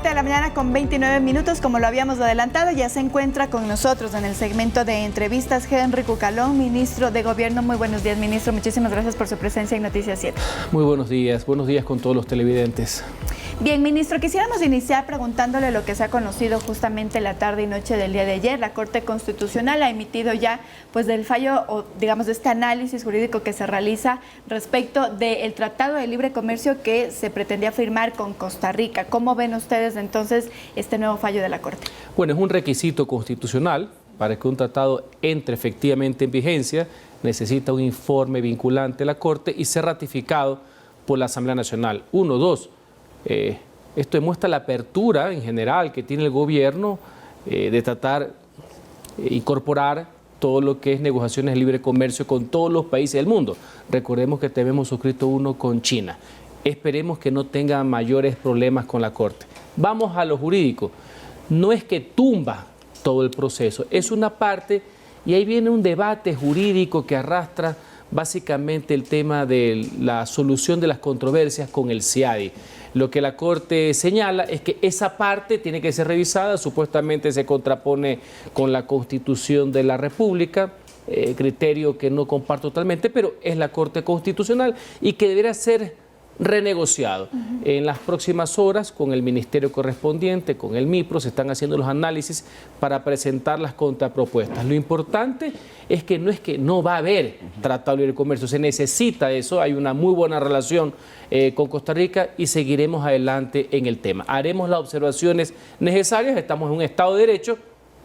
7 de la mañana con 29 minutos, como lo habíamos adelantado, ya se encuentra con nosotros en el segmento de entrevistas Henry Cucalón, ministro de Gobierno. Muy buenos días, ministro. Muchísimas gracias por su presencia en Noticias 7. Muy buenos días con todos los televidentes. Bien, ministro, quisiéramos iniciar preguntándole lo que se ha conocido justamente la tarde y noche del día de ayer. La Corte Constitucional ha emitido ya pues del fallo o digamos de este análisis jurídico que se realiza respecto del Tratado de Libre Comercio que se pretendía firmar con Costa Rica. ¿Cómo ven ustedes entonces este nuevo fallo de la Corte? Bueno, es un requisito constitucional para que un tratado entre efectivamente en vigencia, necesita un informe vinculante de la Corte y ser ratificado por la Asamblea Nacional. Esto demuestra la apertura en general que tiene el gobierno de tratar de incorporar todo lo que es negociaciones de libre comercio con todos los países del mundo. Recordemos que tenemos suscrito uno con China. Esperemos que no tenga mayores problemas con la Corte. Vamos a lo jurídico. No es que tumba todo el proceso, es una parte y ahí viene un debate jurídico que arrastra básicamente el tema de la solución de las controversias con el CIADI. Lo que la Corte señala es que esa parte tiene que ser revisada, supuestamente se contrapone con la Constitución de la República, criterio que no comparto totalmente, pero es la Corte Constitucional y que deberá ser renegociado. En las próximas horas, con el ministerio correspondiente, con el MIPRO, se están haciendo los análisis para presentar las contrapropuestas. Lo importante es que no va a haber tratado de libre comercio, se necesita eso, hay una muy buena relación con Costa Rica y seguiremos adelante en el tema. Haremos las observaciones necesarias, estamos en un Estado de Derecho,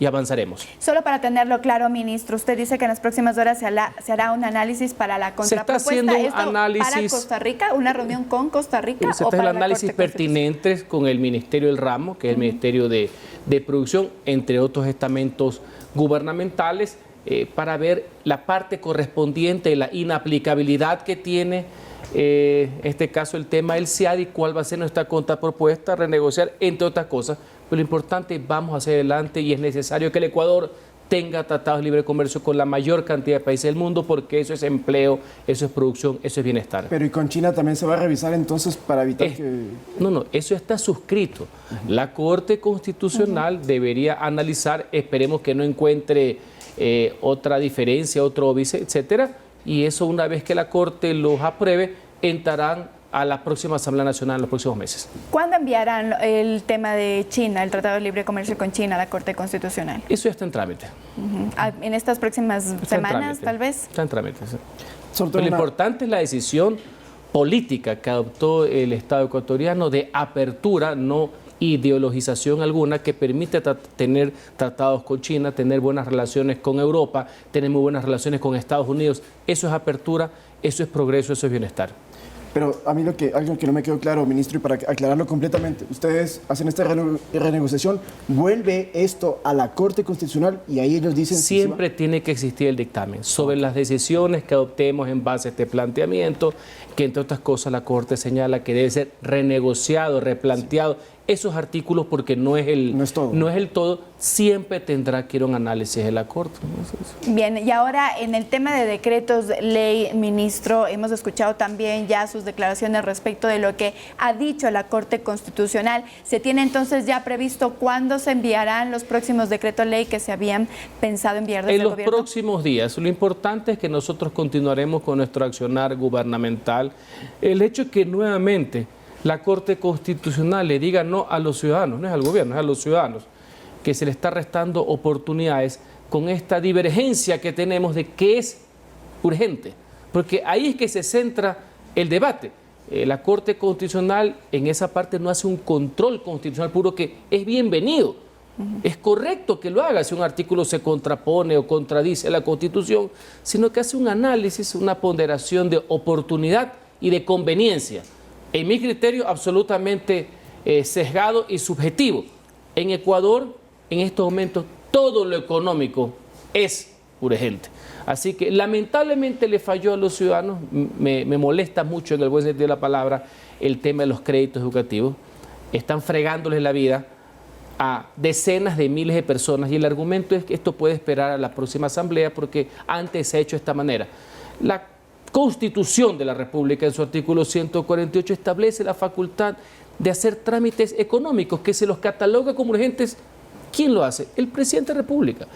y avanzaremos. Solo para tenerlo claro, ministro, usted dice que en las próximas horas se hará un análisis para la contrapropuesta. Se está haciendo un análisis para Costa Rica, una reunión con Costa Rica. Se está haciendo análisis pertinentes con el Ministerio del Ramo, que es el Ministerio de Producción, entre otros estamentos gubernamentales, para ver la parte correspondiente, la inaplicabilidad que tiene, en este caso el tema del CIADI, cuál va a ser nuestra contrapropuesta, renegociar, entre otras cosas. Pero lo importante es vamos hacia adelante y es necesario que el Ecuador tenga tratados de libre comercio con la mayor cantidad de países del mundo porque eso es empleo, eso es producción, eso es bienestar. Pero ¿y con China también se va a revisar entonces para evitar que...? No, eso está suscrito. La Corte Constitucional debería analizar, esperemos que no encuentre otra diferencia, otro óbice, etcétera, y eso una vez que la Corte los apruebe, entrarán a la próxima Asamblea Nacional en los próximos meses. ¿Cuándo enviarán el tema de China, el Tratado de Libre Comercio con China, a la Corte Constitucional? Eso ya está en trámite. ¿En estas próximas semanas, tal vez? Está en trámite, sí. Lo importante es la decisión política que adoptó el Estado ecuatoriano de apertura, no ideologización alguna, que permite tener tratados con China, tener buenas relaciones con Europa, tener muy buenas relaciones con Estados Unidos. Eso es apertura, eso es progreso, eso es bienestar. Pero a mí algo que no me quedó claro, ministro, y para aclararlo completamente, ustedes hacen esta renegociación, vuelve esto a la Corte Constitucional y ahí ellos dicen... Siempre tiene que existir el dictamen sobre las decisiones que adoptemos en base a este planteamiento, que entre otras cosas la Corte señala que debe ser renegociado, replanteado. Esos artículos, porque no es el todo, siempre tendrá que ir a un análisis de la Corte. Bien, y ahora en el tema de decretos ley, ministro, hemos escuchado también ya sus declaraciones respecto de lo que ha dicho la Corte Constitucional. ¿Se tiene entonces ya previsto cuándo se enviarán los próximos decretos ley que se habían pensado enviar desde el gobierno? En los próximos días. Lo importante es que nosotros continuaremos con nuestro accionar gubernamental. El hecho que nuevamente la Corte Constitucional le diga no a los ciudadanos, no es al gobierno, es a los ciudadanos, que se le está restando oportunidades con esta divergencia que tenemos de qué es urgente, porque ahí es que se centra el debate. La Corte Constitucional en esa parte no hace un control constitucional puro que es bienvenido. Es correcto que lo haga si un artículo se contrapone o contradice la Constitución, sino que hace un análisis, una ponderación de oportunidad y de conveniencia. En mi criterio, absolutamente sesgado y subjetivo. En Ecuador, en estos momentos, todo lo económico es urgente. Así que lamentablemente le falló a los ciudadanos, me molesta mucho en el buen sentido de la palabra el tema de los créditos educativos. Están fregándoles la vida a decenas de miles de personas y el argumento es que esto puede esperar a la próxima asamblea porque antes se ha hecho de esta manera. La Constitución de la República, en su artículo 148, establece la facultad de hacer trámites económicos que se los cataloga como urgentes. ¿Quién lo hace? El presidente de la República.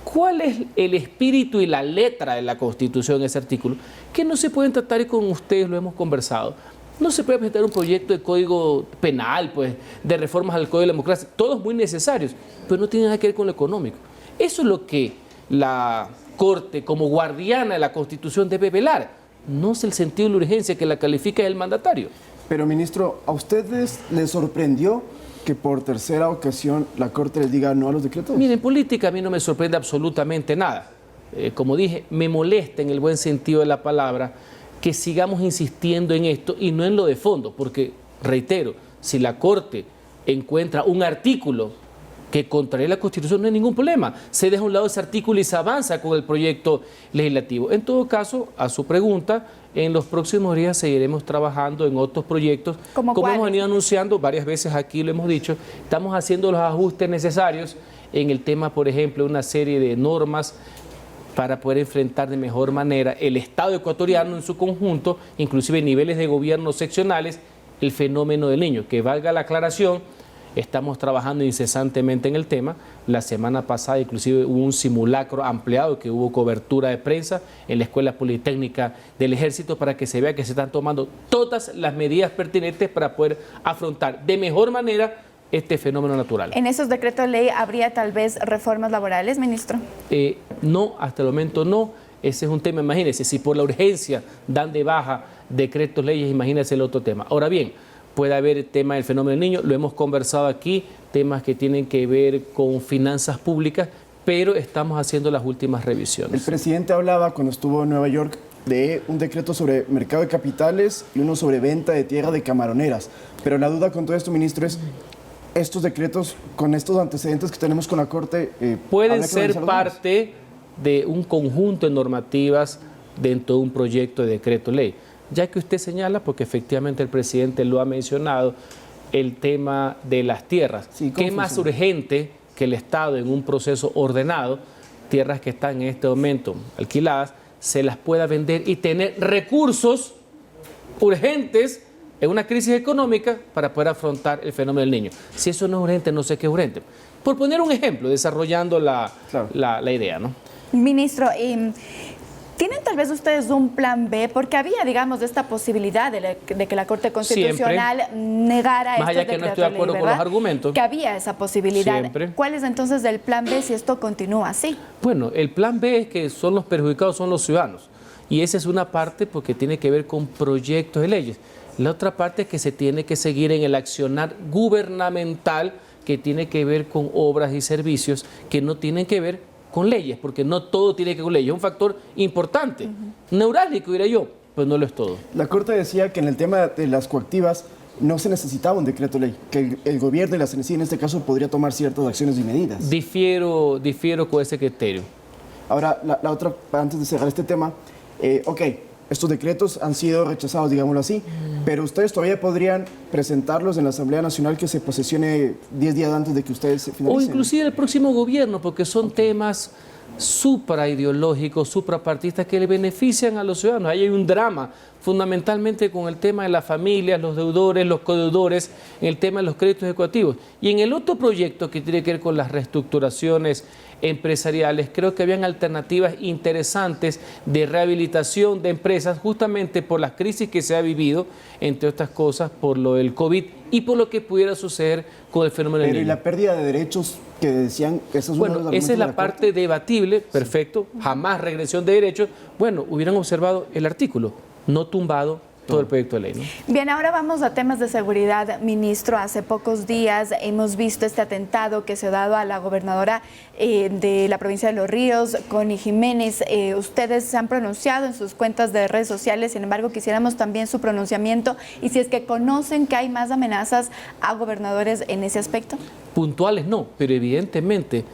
¿Cuál es el espíritu y la letra de la Constitución en ese artículo? Que no se pueden tratar, y con ustedes lo hemos conversado, no se puede presentar un proyecto de código penal, pues, de reformas al Código de la Democracia, todos muy necesarios, pero no tienen nada que ver con lo económico. Eso es lo que la Corte, como guardiana de la Constitución, debe velar. No es el sentido de la urgencia que la califica el mandatario. Pero, ministro, ¿a ustedes les sorprendió que por tercera ocasión la Corte les diga no a los decretos? Miren, en política a mí no me sorprende absolutamente nada. Como dije, me molesta en el buen sentido de la palabra que sigamos insistiendo en esto y no en lo de fondo, porque, reitero, si la Corte encuentra un artículo que contraría la Constitución, no hay ningún problema. Se deja a un lado ese artículo y se avanza con el proyecto legislativo. En todo caso, a su pregunta, en los próximos días seguiremos trabajando en otros proyectos. Como hemos venido anunciando varias veces aquí, lo hemos dicho, estamos haciendo los ajustes necesarios en el tema, por ejemplo, una serie de normas para poder enfrentar de mejor manera el Estado ecuatoriano en su conjunto, inclusive niveles de gobierno seccionales, el fenómeno del niño. Que valga la aclaración, estamos trabajando incesantemente en el tema. La semana pasada inclusive hubo un simulacro ampliado, que hubo cobertura de prensa en la Escuela Politécnica del Ejército, para que se vea que se están tomando todas las medidas pertinentes para poder afrontar de mejor manera este fenómeno natural. ¿En esos decretos de ley habría tal vez reformas laborales, ministro? No, hasta el momento no. Ese es un tema, imagínense, si por la urgencia dan de baja decretos, leyes, imagínense el otro tema. Ahora bien, puede haber el tema del fenómeno del niño, lo hemos conversado aquí, temas que tienen que ver con finanzas públicas, pero estamos haciendo las últimas revisiones. El presidente hablaba cuando estuvo en Nueva York de un decreto sobre mercado de capitales y uno sobre venta de tierra de camaroneras. Pero la duda con todo esto, ministro, es estos decretos, con estos antecedentes que tenemos con la Corte, pueden ser parte de un conjunto de normativas dentro de un proyecto de decreto ley. Ya que usted señala, porque efectivamente el presidente lo ha mencionado, el tema de las tierras. Sí, ¿qué más urgente que el Estado, en un proceso ordenado, tierras que están en este momento alquiladas, se las pueda vender y tener recursos urgentes en una crisis económica para poder afrontar el fenómeno del niño? Si eso no es urgente, no sé qué es urgente. Por poner un ejemplo, desarrollando la idea, ¿no? Ministro, ¿tienen tal vez ustedes un plan B? Porque había, digamos, esta posibilidad de que la Corte Constitucional negara más allá que no estoy de acuerdo con los argumentos. Que había esa posibilidad. Siempre. ¿Cuál es entonces el plan B si esto continúa así? Bueno, el plan B es que son los perjudicados, son los ciudadanos. Y esa es una parte porque tiene que ver con proyectos de leyes. La otra parte es que se tiene que seguir en el accionar gubernamental, que tiene que ver con obras y servicios que no tienen que ver con leyes, porque no todo tiene que ver con leyes. Es un factor importante, neurálgico, diría yo, pues no lo es todo. La Corte decía que en el tema de las coactivas no se necesitaba un decreto ley, que el gobierno y la CNC en este caso podría tomar ciertas acciones y medidas. Difiero con ese criterio. Ahora, la otra, antes de cerrar este tema, estos decretos han sido rechazados, digámoslo así, pero ustedes todavía podrían presentarlos en la Asamblea Nacional que se posesione 10 días antes de que ustedes se finalicen. O inclusive el próximo gobierno, porque son temas supraideológicos, suprapartistas que le benefician a los ciudadanos. Ahí hay un drama, fundamentalmente con el tema de las familias, los deudores, los codeudores, en el tema de los créditos ecuativos. Y en el otro proyecto que tiene que ver con las reestructuraciones empresariales, creo que habían alternativas interesantes de rehabilitación de empresas, justamente por las crisis que se ha vivido, entre otras cosas, por lo del COVID y por lo que pudiera suceder con el fenómeno del niño. Pero y la pérdida de derechos que decían, esos bueno, esa es la parte debatible, perfecto, jamás regresión de derechos. Bueno, hubieran observado el artículo, no tumbado todo el proyecto de ley, ¿no? Bien, ahora vamos a temas de seguridad, ministro. Hace pocos días hemos visto este atentado que se ha dado a la gobernadora de la provincia de Los Ríos, Connie Jiménez. Ustedes se han pronunciado en sus cuentas de redes sociales, sin embargo, quisiéramos también su pronunciamiento y si es que conocen que hay más amenazas a gobernadores en ese aspecto. Puntuales no, pero evidentemente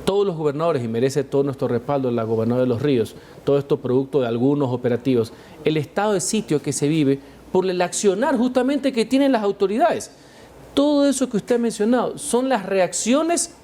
todos los gobernadores, y merece todo nuestro respaldo la gobernadora de Los Ríos, todo esto producto de algunos operativos, el estado de sitio que se vive por el accionar justamente que tienen las autoridades. Todo eso que usted ha mencionado son las reacciones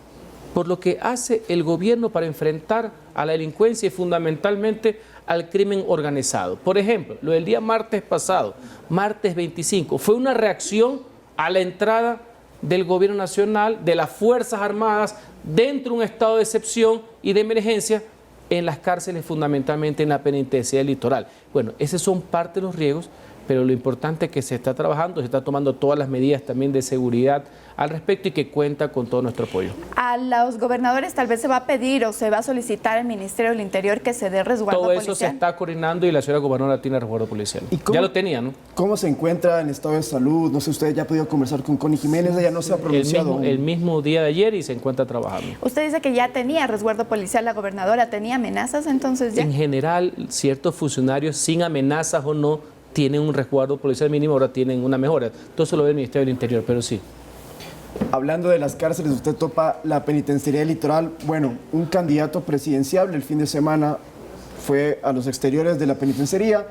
por lo que hace el gobierno para enfrentar a la delincuencia y fundamentalmente al crimen organizado. Por ejemplo, lo del día martes pasado, martes 25, fue una reacción a la entrada del gobierno nacional, de las Fuerzas Armadas, dentro de un estado de excepción y de emergencia en las cárceles, fundamentalmente en la penitenciaría litoral. Bueno, esos son parte de los riesgos, pero lo importante es que se está trabajando, se está tomando todas las medidas también de seguridad al respecto y que cuenta con todo nuestro apoyo. A los gobernadores tal vez se va a pedir o se va a solicitar al Ministerio del Interior que se dé resguardo policial. Todo eso se está coordinando y la señora gobernadora tiene resguardo policial. Ya lo tenía, ¿no? ¿Cómo se encuentra en estado de salud? No sé, usted ya ha podido conversar con Connie Jiménez, ella no se ha pronunciado. El mismo día de ayer y se encuentra trabajando. Usted dice que ya tenía resguardo policial la gobernadora, ¿tenía amenazas entonces ya? En general, ciertos funcionarios, sin amenazas o no, tienen un resguardo policial mínimo, ahora tienen una mejora. Todo eso lo ve el Ministerio del Interior, pero sí. Hablando de las cárceles, usted topa la penitenciaría litoral. Bueno, un candidato presidencial el fin de semana fue a los exteriores de la penitenciaría,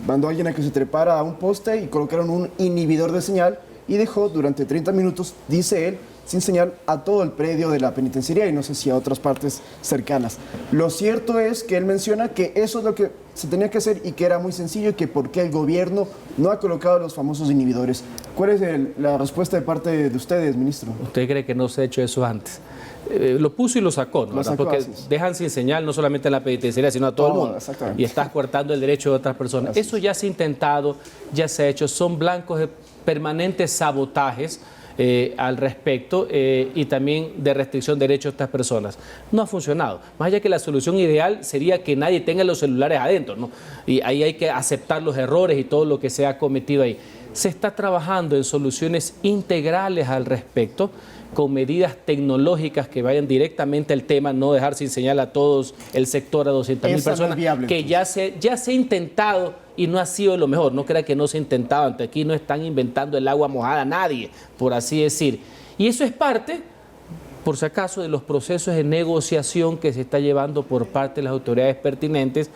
mandó a alguien a que se trepara a un poste y colocaron un inhibidor de señal y dejó durante 30 minutos, dice él, sin señal a todo el predio de la penitenciaría y no sé si a otras partes cercanas. Lo cierto es que él menciona que eso es lo que se tenía que hacer y que era muy sencillo y que por qué el gobierno no ha colocado los famosos inhibidores. ¿Cuál es la respuesta de parte de ustedes, ministro? ¿Usted cree que no se ha hecho eso antes? Lo puso y lo sacó, ¿no? Porque dejan sin señal no solamente a la penitenciaria, sino a todo el mundo. Y estás coartando el derecho de otras personas. Eso ya se ha intentado, ya se ha hecho. Son blancos de permanentes sabotajes al respecto y también de restricción de derechos de estas personas. No ha funcionado. Más allá que la solución ideal sería que nadie tenga los celulares adentro, ¿no? Y ahí hay que aceptar los errores y todo lo que se ha cometido ahí. Se está trabajando en soluciones integrales al respecto, con medidas tecnológicas que vayan directamente al tema, no dejar sin señal a todos el sector, a 200.000 personas, que ya se ha intentado y no ha sido lo mejor. No crea que no se ha intentado antes. Aquí no están inventando el agua mojada a nadie, por así decir. Y eso es parte, por si acaso, de los procesos de negociación que se está llevando por parte de las autoridades pertinentes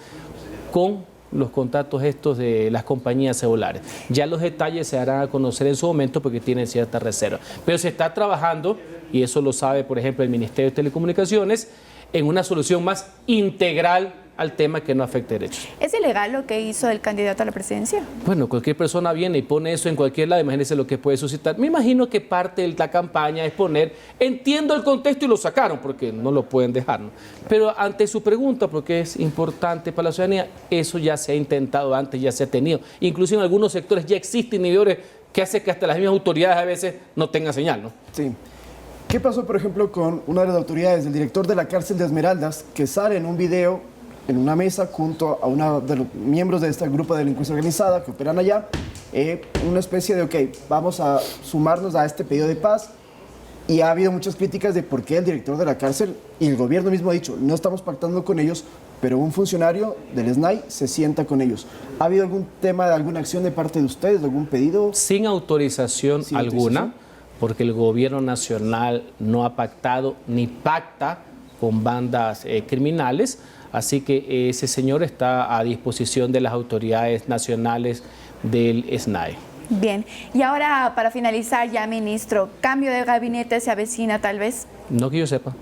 con los contactos estos de las compañías celulares. Ya los detalles se harán a conocer en su momento porque tienen cierta reserva. Pero se está trabajando, y eso lo sabe, por ejemplo, el Ministerio de Telecomunicaciones, en una solución más integral al tema que no afecte derechos. ¿Es ilegal lo que hizo el candidato a la presidencia? Bueno, cualquier persona viene y pone eso en cualquier lado, imagínense lo que puede suscitar. Me imagino que parte de la campaña es poner, entiendo el contexto y lo sacaron, porque no lo pueden dejar, ¿no? Pero ante su pregunta, porque es importante para la ciudadanía, eso ya se ha intentado antes, ya se ha tenido. Incluso en algunos sectores ya existen inhibidores que hacen que hasta las mismas autoridades a veces no tengan señal, ¿no? Sí. ¿Qué pasó, por ejemplo, con una de las autoridades, el director de la cárcel de Esmeraldas, que sale en un video en una mesa junto a uno de los miembros de este grupo de delincuencia organizada que operan allá, una especie de, ok, vamos a sumarnos a este pedido de paz? Y ha habido muchas críticas de por qué el director de la cárcel y el gobierno mismo ha dicho, no estamos pactando con ellos, pero un funcionario del SNAI se sienta con ellos. ¿Ha habido algún tema de alguna acción de parte de ustedes, algún pedido? Sin autorización alguna, porque el gobierno nacional no ha pactado ni pacta con bandas criminales. Así que ese señor está a disposición de las autoridades nacionales del SNAI. Bien, y ahora para finalizar ya, ministro, ¿cambio de gabinete se avecina tal vez? No que yo sepa.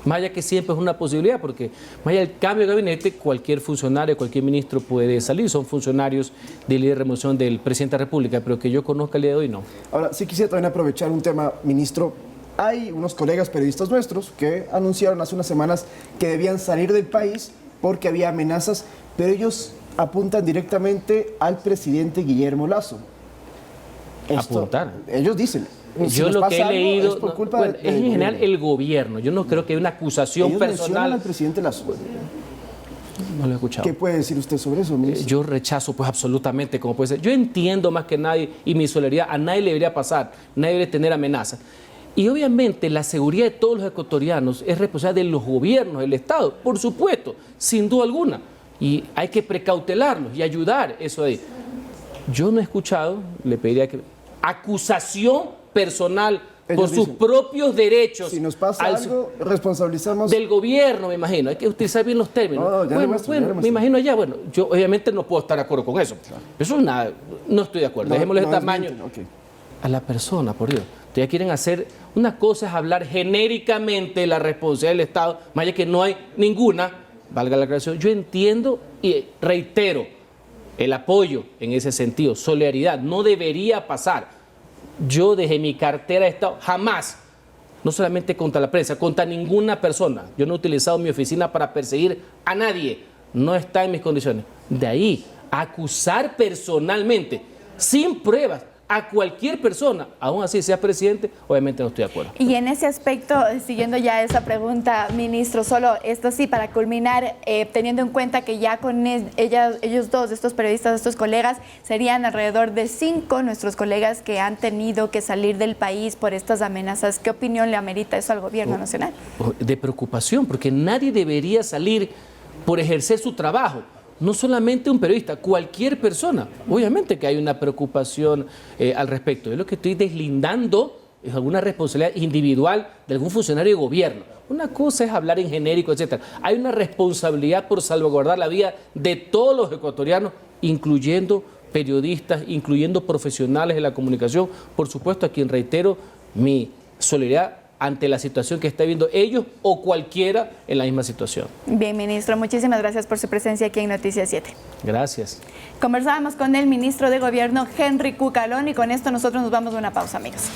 Más allá que siempre es una posibilidad, porque más allá del cambio de gabinete, cualquier funcionario, cualquier ministro puede salir. Son funcionarios de libre remoción del presidente de la República, pero que yo conozca el día de hoy no. Ahora, sí quisiera también aprovechar un tema, ministro. Hay unos colegas periodistas nuestros que anunciaron hace unas semanas que debían salir del país porque había amenazas, pero ellos apuntan directamente al presidente Guillermo Lasso. ¿Apuntar? Ellos dicen. Yo lo que he leído, es por culpa es en general el gobierno. Yo no creo que haya una acusación ellos personal. mencionan al presidente Lasso. No lo he escuchado. ¿Qué puede decir usted sobre eso, ministro? Yo rechazo, pues absolutamente, como puede ser. Yo entiendo más que nadie, y mi solidaridad, a nadie le debería pasar, nadie debe tener amenazas. Y obviamente la seguridad de todos los ecuatorianos es responsabilidad de los gobiernos, del Estado, por supuesto, sin duda alguna. Y hay que precautelarlos y ayudar eso ahí. Yo no he escuchado, le pediría que acusación personal por sus propios derechos. Si nos pasa algo, responsabilizamos del gobierno, me imagino. Hay que utilizar bien los términos. Me imagino allá. Bueno, yo obviamente no puedo estar de acuerdo con eso. Claro. Eso es nada, no estoy de acuerdo. Dejémosle el tamaño a la persona, por Dios. Ya quieren hacer, una cosa es hablar genéricamente de la responsabilidad del Estado, más allá que no hay ninguna, valga la aclaración. Yo entiendo y reitero el apoyo en ese sentido, solidaridad, no debería pasar, yo desde mi cartera de Estado jamás, no solamente contra la prensa, contra ninguna persona, yo no he utilizado mi oficina para perseguir a nadie, no está en mis condiciones. De ahí, acusar personalmente, sin pruebas, a cualquier persona, aún así sea presidente, obviamente no estoy de acuerdo. Y en ese aspecto, siguiendo ya esa pregunta, ministro, solo esto sí, para culminar, teniendo en cuenta que ya con ellos dos, estos periodistas, estos colegas, serían alrededor de 5 nuestros colegas que han tenido que salir del país por estas amenazas. ¿Qué opinión le amerita eso al gobierno nacional? De preocupación, porque nadie debería salir por ejercer su trabajo. No solamente un periodista, cualquier persona. Obviamente que hay una preocupación al respecto. Yo lo que estoy deslindando es alguna responsabilidad individual de algún funcionario de gobierno. Una cosa es hablar en genérico, etcétera. Hay una responsabilidad por salvaguardar la vida de todos los ecuatorianos, incluyendo periodistas, incluyendo profesionales de la comunicación. Por supuesto, a quien reitero mi solidaridad ante la situación que está viviendo ellos o cualquiera en la misma situación. Bien, ministro, muchísimas gracias por su presencia aquí en Noticias 7. Gracias. Conversábamos con el ministro de Gobierno, Henry Cucalón, y con esto nosotros nos vamos a una pausa, amigos.